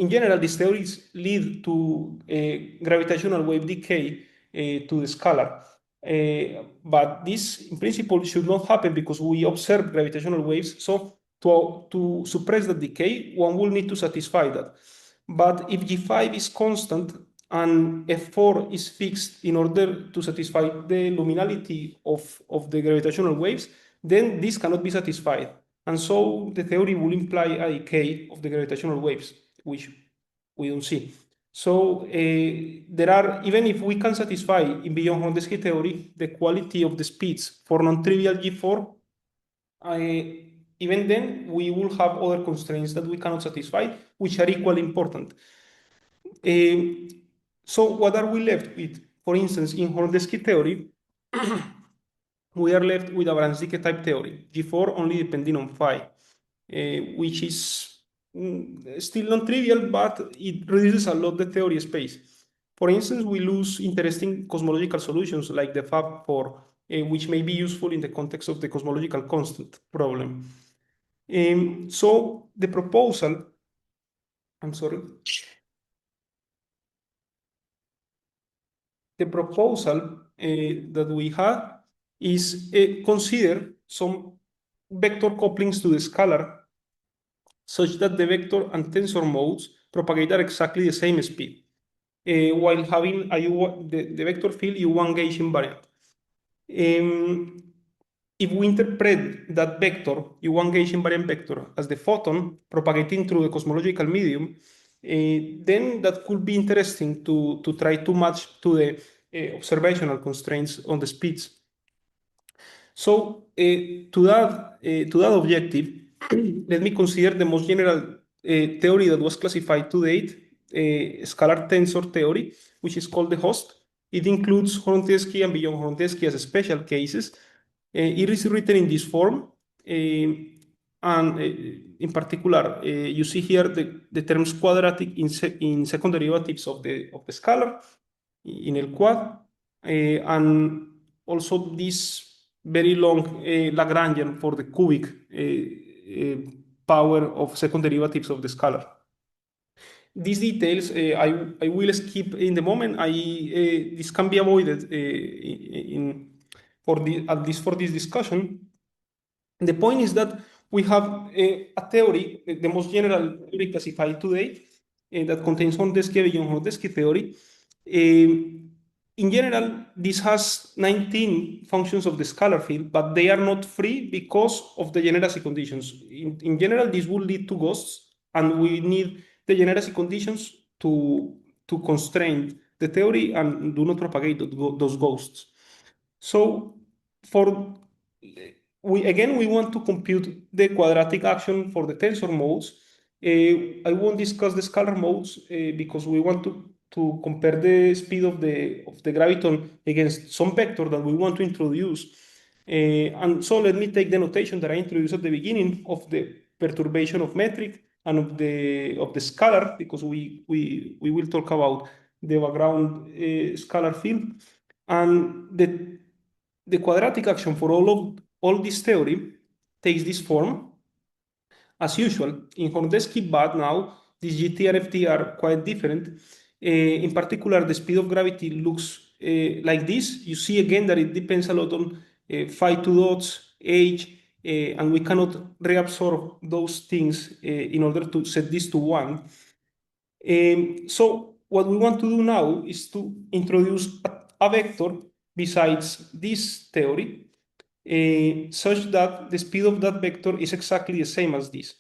general, these theories lead to gravitational wave decay to the scalar. But this, in principle, should not happen because we observe gravitational waves. So to suppress the decay, one will need to satisfy that. But if G5 is constant and F4 is fixed in order to satisfy the luminality of the gravitational waves, then this cannot be satisfied. And so the theory will imply a decay of the gravitational waves, which we don't see. So even if we can satisfy in beyond Horndeski theory the quality of the speeds for non-trivial G4, even then we will have other constraints that we cannot satisfy, which are equally important. So what are we left with? For instance, in Horndeski theory, we are left with a Brans-Dicke type theory, G4 only depending on phi, which is still non-trivial, but it reduces a lot the theory space. For instance, we lose interesting cosmological solutions like the Fab4, which may be useful in the context of the cosmological constant problem. So the proposal, I'm sorry. The proposal that we had is consider some vector couplings to the scalar such that the vector and tensor modes propagate at exactly the same speed while having the vector field U1 gauge invariant. If we interpret that vector, U1 gauge invariant vector, as the photon propagating through the cosmological medium, then that could be interesting to try to match to the observational constraints on the speeds. So to that objective, let me consider the most general theory that was classified to date, Scalar-Tensor theory, which is called the host. It includes Horndeski and beyond Horndeski as special cases. It is written in this form, and in particular, you see here the terms quadratic in second derivatives of the scalar in el quad, and also this very long Lagrangian for the cubic power of second derivatives of the scalar. these details I will skip in the moment. This can be avoided at least for this discussion. The point is that we have a theory, the most general theory classified today, that contains Horndeski theory. In general, this has 19 functions of the scalar field, but they are not free because of the degeneracy conditions. In general, this will lead to ghosts, and we need the degeneracy conditions to constrain the theory and do not propagate those ghosts. So we want to compute the quadratic action for the tensor modes. I won't discuss the scalar modes because we want to compare the speed of the graviton against some vector that we want to introduce. And so let me take the notation that I introduced at the beginning of the perturbation of metric and of the scalar, because we will talk about the background scalar field. And the quadratic action for all this theory takes this form. As usual, in Horndeski, but now these GT and FT are quite different. In particular, the speed of gravity looks like this. You see again that it depends a lot on phi 2 dots, age, and we cannot reabsorb those things in order to set this to 1. So what we want to do now is to introduce a vector besides this theory, such that the speed of that vector is exactly the same as this.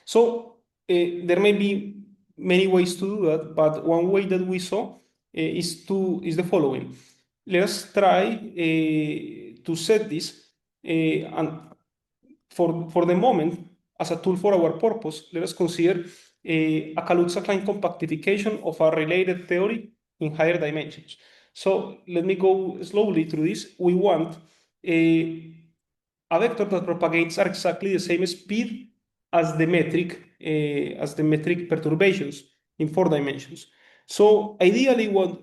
So there may be many ways to do that, but one way that we saw is the following. Let us try to set this, and for the moment, as a tool for our purpose, let us consider a Kaluza-Klein compactification of a related theory in higher dimensions. So let me go slowly through this. We want a vector that propagates at exactly the same speed as the metric perturbations in 4 dimensions. So ideally, one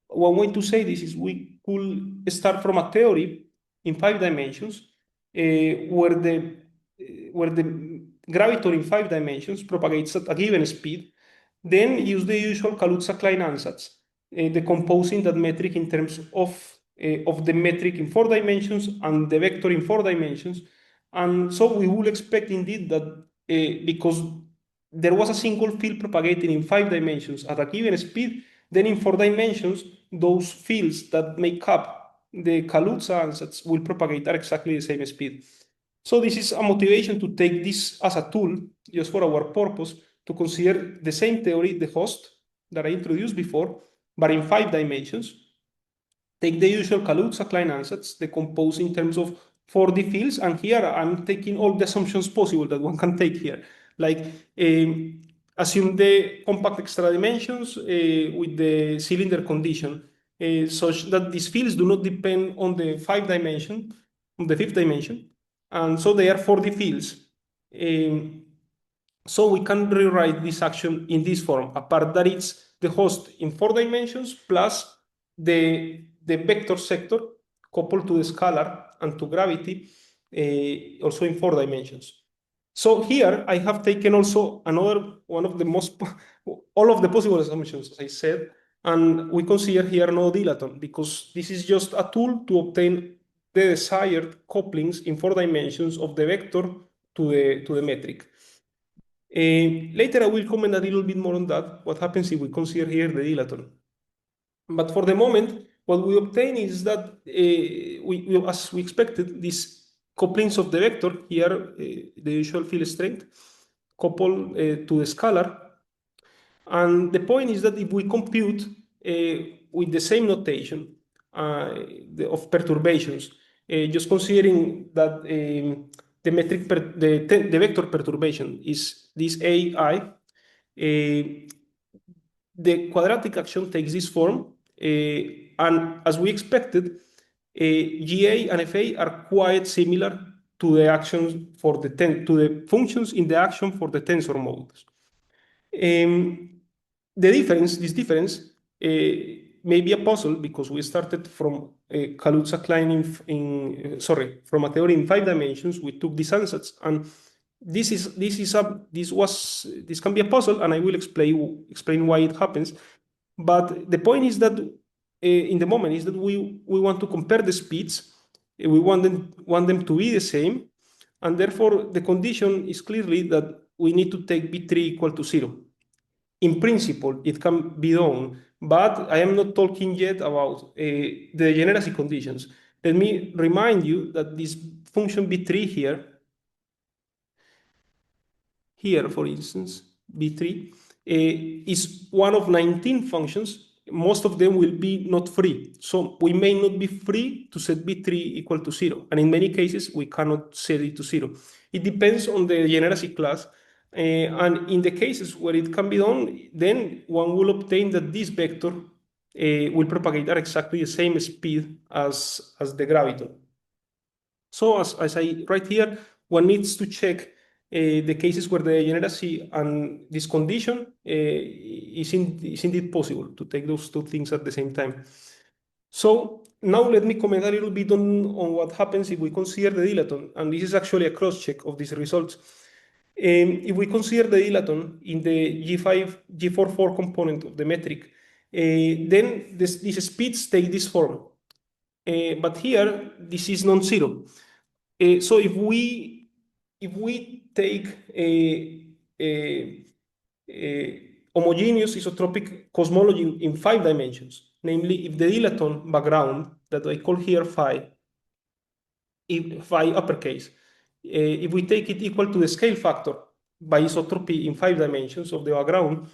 way to say this is we could start from a theory in 5 dimensions where the graviton in 5 dimensions propagates at a given speed, then use the usual Kaluza-Klein ansatz, decomposing that metric in terms of the metric in 4 dimensions and the vector in 4 dimensions. And so we will expect indeed that because there was a single field propagating in 5 dimensions at a given speed, then in 4 dimensions, those fields that make up the Kaluza ansatz will propagate at exactly the same speed. So this is a motivation to take this as a tool, just for our purpose, to consider the same theory, the host, that I introduced before, but in 5 dimensions. Take the usual Kaluza-Klein ansatz, decompose in terms of 4D fields, and here I'm taking all the assumptions possible that one can take here. Like, assume the compact extra dimensions with the cylinder condition, such that these fields do not depend on the 5th dimension, and so they are 4D fields. So we can rewrite this action in this form, a part that it's the host in 4 dimensions plus the vector sector coupled to the scalar and to gravity, also in 4 dimensions. So here I have taken also another one of the all of the possible assumptions, as I said, and we consider here no dilaton, because this is just a tool to obtain the desired couplings in 4 dimensions of the vector to the metric. Later I will comment a little bit more on that, what happens if we consider here the dilaton. But for the moment, what we obtain is that as we expected, these couplings of the vector here, the usual field strength, coupled to the scalar. And the point is that if we compute with the same notation of perturbations, just considering that the vector perturbation is this AI, the quadratic action takes this form, and as we expected, GA and FA are quite similar to the actions to the functions in the action for the tensor modes. This difference may be a puzzle because we started from Kaluza-Klein from a theory in 5 dimensions. We took these ansatz, and this can be a puzzle, and I will explain why it happens. But the point is that in the moment is that we want to compare the speeds. We want them to be the same, and therefore the condition is clearly that we need to take B3 equal to 0. In principle, it can be done, but I am not talking yet about the degeneracy conditions. Let me remind you that this function B3 here, for instance, B3, is one of 19 functions. Most of them will be not free. So we may not be free to set B3 equal to 0. And in many cases, we cannot set it to 0. It depends on the degeneracy class. And in the cases where it can be done, then one will obtain that this vector will propagate at exactly the same speed as the graviton. So as I write here, one needs to check the cases where the degeneracy and this condition is indeed possible to take those two things at the same time. So now let me comment a little bit on what happens if we consider the dilaton, and this is actually a cross-check of these results. If we consider the dilaton in the G4 component of the metric, then these speeds take this form. But here, this is non-zero. So if we take a homogeneous isotropic cosmology in 5 dimensions, namely if the dilaton background that I call here phi, if phi uppercase, if we take it equal to the scale factor by isotropy in 5 dimensions of the background,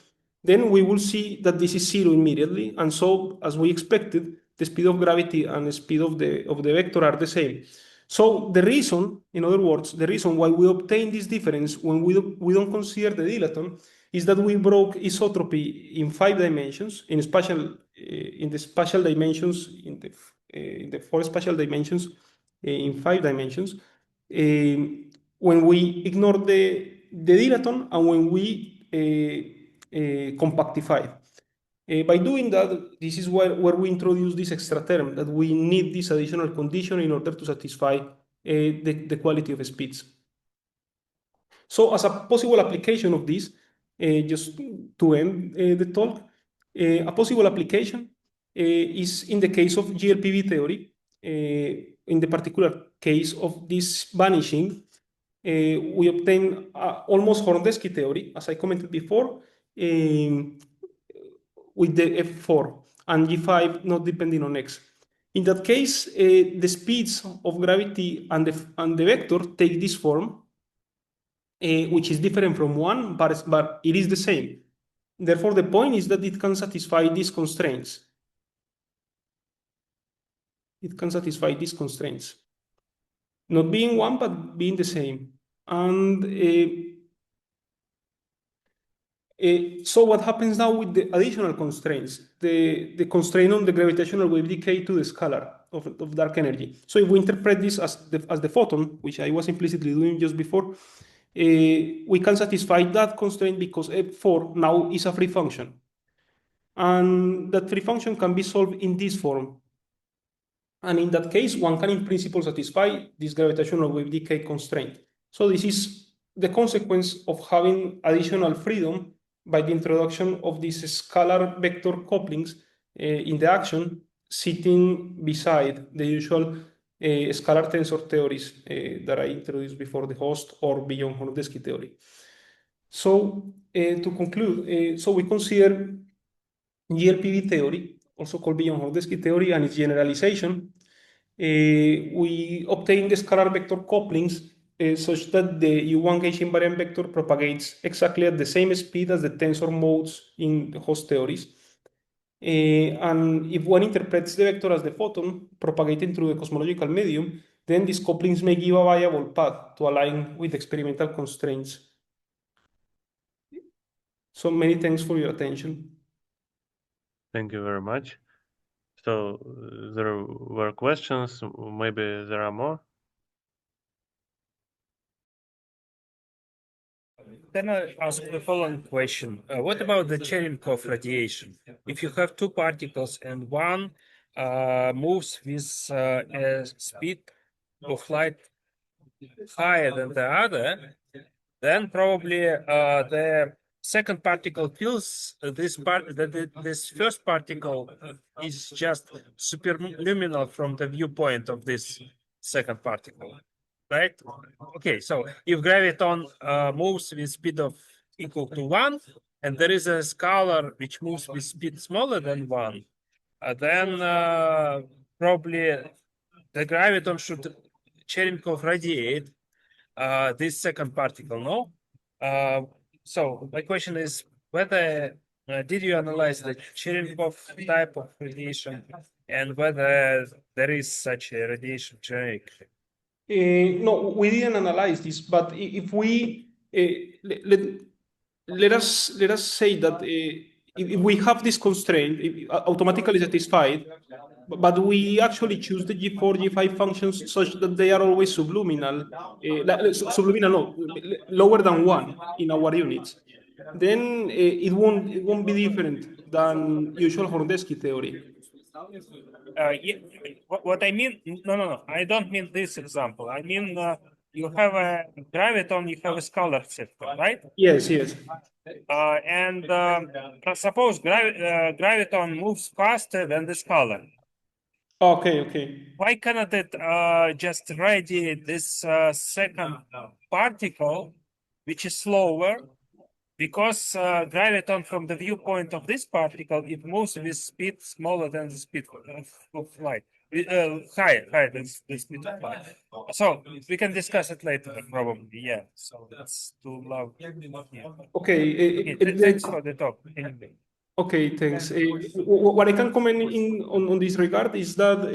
then we will see that this is 0 immediately, and so as we expected, the speed of gravity and the speed of the vector are the same. So the reason, in other words, the reason why we obtain this difference when we don't consider the dilaton is that we broke isotropy in 5 dimensions, in the spatial dimensions, in the 4 spatial dimensions, in 5 dimensions, when we ignore the dilaton and when we compactify. By doing that, this is where we introduce this extra term, that we need this additional condition in order to satisfy the quality of speeds. So as a possible application of this, just to end the talk, a possible application is in the case of GLPV theory, in the particular case of this vanishing, we obtain almost Horndeski theory, as I commented before, with the F4 and G5 not depending on X. In that case, the speeds of gravity and the vector take this form, which is different from 1, but it is the same. Therefore, the point is that it can satisfy these constraints. It can satisfy these constraints. Not being 1, but being the same. And so what happens now with the additional constraints? The constraint on the gravitational wave decay to the scalar of dark energy. So if we interpret this as the photon, which I was implicitly doing just before, we can satisfy that constraint because F4 now is a free function. And that free function can be solved in this form. And in that case, one can in principle satisfy this gravitational wave decay constraint. So this is the consequence of having additional freedom by the introduction of these scalar vector couplings in the action, sitting beside the usual Scalar-Tensor theories that I introduced before, the host or beyond Horndeski theory. So to conclude, so we consider GLPV theory, also called beyond Horndeski theory, and its generalization. We obtain the scalar vector couplings such that the U1 gauge invariant vector propagates exactly at the same speed as the tensor modes in the host theories. And if one interprets the vector as the photon propagating through the cosmological medium, then these couplings may give a viable path to align with experimental constraints. So many thanks for your attention. Thank you very much. So there were questions, maybe there are more? Then I ask the following question. What about the Cherenkov radiation? If you have two particles and one moves with a speed of light higher than the other, then probably the second particle feels this first particle is just superluminal from the viewpoint of this second particle, right? Okay, so if graviton moves with speed of equal to 1, and there is a scalar which moves with speed smaller than 1, then probably the graviton should Cherenkov radiate this second particle, no? So my question is whether did you analyze the Cherenkov type of radiation and whether there is such a radiation generically? No, we didn't analyze this, but if we let us say that if we have this constraint automatically satisfied, but we actually choose the G4, G5 functions such that they are always subliminal, subliminal, no, lower than 1 in our units, then it won't be different than usual Horndeski theory. Yeah, what I mean, no, I don't mean this example. I mean, you have a graviton, you have a scalar sector, right? Yes. And suppose graviton moves faster than the scalar. Okay. Why cannot it just radiate this second particle, which is slower? Because graviton, from the viewpoint of this particle, it moves with speed smaller than the speed of light, higher than the speed of light. So we can discuss it later, probably. Yeah. So that's too loud. Yeah. Okay. Thanks for the talk. Anyway. Okay, thanks. What I can comment on this regard is that,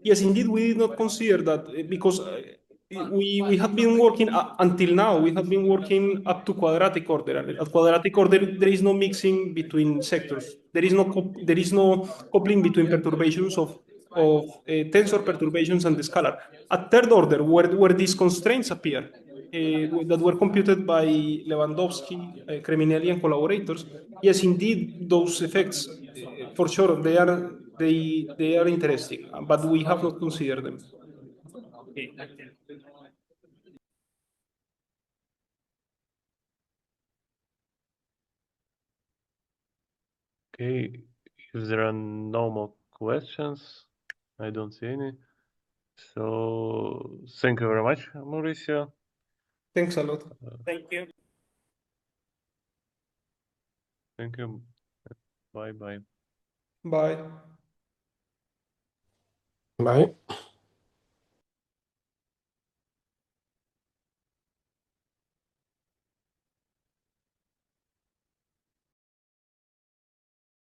yes, indeed, we did not consider that because we have been working until now, we have been working up to quadratic order. And at quadratic order, there is no mixing between sectors. There is no coupling between perturbations of tensor perturbations and the scalar. At third order, where these constraints appear, that were computed by Lewandowski, Creminelli, and collaborators. Yes, indeed, those effects, for sure, they are interesting, but we have not considered them. Okay, if there are no more questions, I don't see any. So thank you very much, Mauricio. Thanks a lot. Thank you. Thank you. Bye. Bye. Bye.